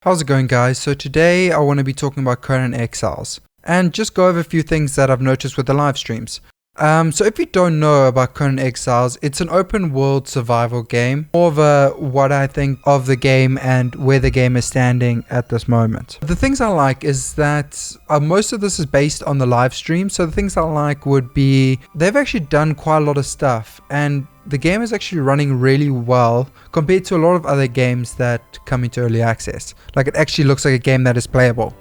How's it going, guys? So today I want to be talking about Conan Exiles and just go over a few things that I've noticed with the live streams. So if you don't know about Conan Exiles, it's an open world survival game, more of a what I think of the game and where the game is standing at this moment. The things I like is that most of this is based on the live stream, so the things I like would be they've actually done quite a lot of stuff and the game is actually running really well compared to a lot of other games that come into early access. Like, it actually looks like a game that is playable,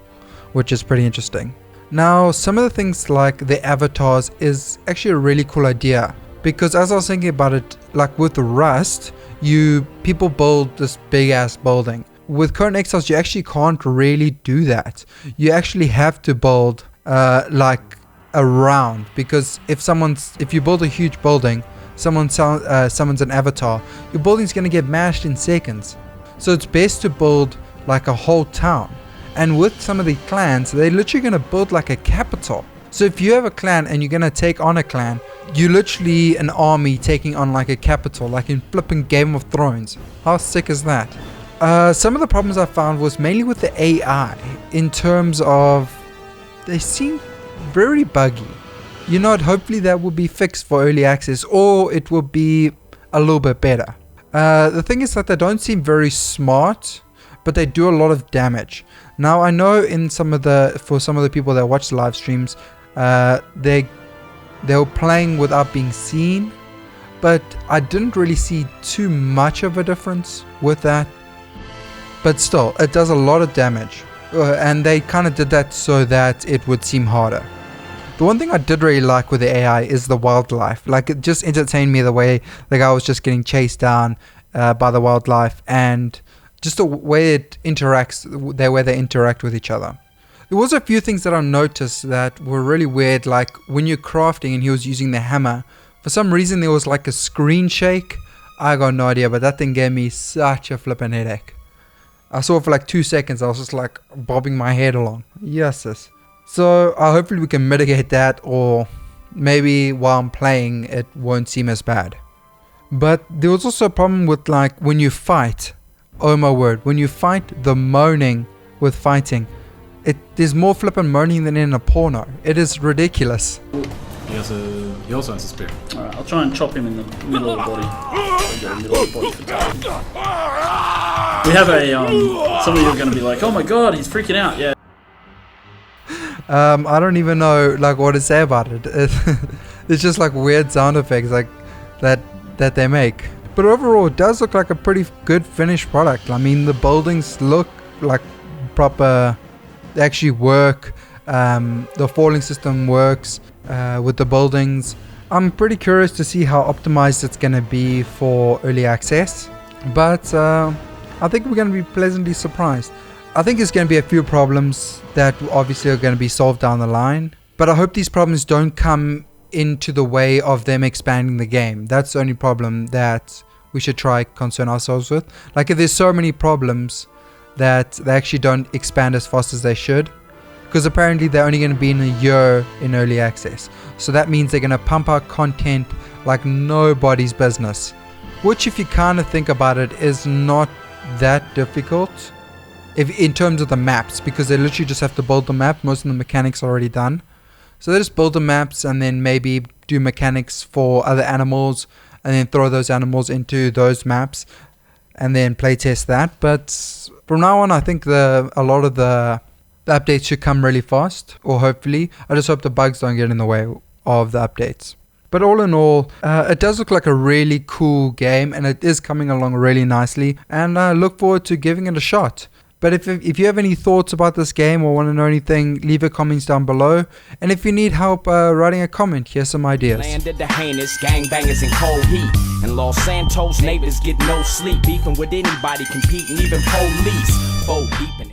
which is pretty interesting. Now, some of the things like the avatars is actually a really cool idea, because as I was thinking about it, like with Rust, people build this big ass building. With Conan Exiles, you actually can't really do that. You actually have to build like around, because if you build a huge building, someone summons an avatar, your building's going to get mashed in seconds. So it's best to build like a whole town. And with some of the clans, they're literally going to build like a capital. So if you have a clan and you're going to take on a clan, you're literally an army taking on like a capital, like in flipping Game of Thrones. How sick is that? Some of the problems I found was mainly with the AI, in terms of they seem very buggy. You know, hopefully that will be fixed for early access, or it will be a little bit better. The thing is that they don't seem very smart, but they do a lot of damage. Now, I know for some of the people that watch the live streams, they were playing without being seen, but I didn't really see too much of a difference with that. But still, it does a lot of damage, and they kind of did that so that it would seem harder. The one thing I did really like with the AI is the wildlife. Like, it just entertained me the way the guy was just getting chased down by the wildlife, and just the way it interacts, the way they interact with each other. There was a few things that I noticed that were really weird, like when you're crafting and he was using the hammer, for some reason there was like a screen shake. I got no idea, but that thing gave me such a flippin' headache. I saw it for like 2 seconds. I was just like bobbing my head along. Yes, sis. So hopefully we can mitigate that, or maybe while I'm playing it won't seem as bad. But there was also a problem with like when you fight. Oh my word, when you fight, the moaning with fighting, there's more flippin' moaning than in a porno. It is ridiculous. He also has a spear. Alright, I'll try and chop him in the middle of the body. We have a, some of you are going to be like, oh my god, he's freaking out, yeah. I don't even know like what to say about it. It's just like weird sound effects like that they make. But overall, it does look like a pretty good finished product. I mean, the buildings look like proper, they actually work. The falling system works with the buildings. I'm pretty curious to see how optimized it's going to be for early access. But I think we're going to be pleasantly surprised. I think there's going to be a few problems that obviously are going to be solved down the line. But I hope these problems don't come into the way of them expanding the game. That's the only problem that we should try concern ourselves with. Like, if there's so many problems that they actually don't expand as fast as they should, because apparently they're only going to be in a year in early access, so that means they're going to pump out content like nobody's business, which, if you kind of think about it, is not that difficult in terms of the maps, because they literally just have to build the map. Most of the mechanics are already done, so they just build the maps and then maybe do mechanics for other animals and then throw those animals into those maps and then playtest that. But from now on, I think a lot of the updates should come really fast, or hopefully. I just hope the bugs don't get in the way of the updates. But all in all, it does look like a really cool game, and it is coming along really nicely, and I look forward to giving it a shot. But if you have any thoughts about this game or want to know anything, leave your comments down below. And if you need help writing a comment, here's some ideas. Landed the heinous gangbangers in cold heat. In Los Santos, neighbors get no sleep. Beefing with anybody, competing, even police. Fold deep in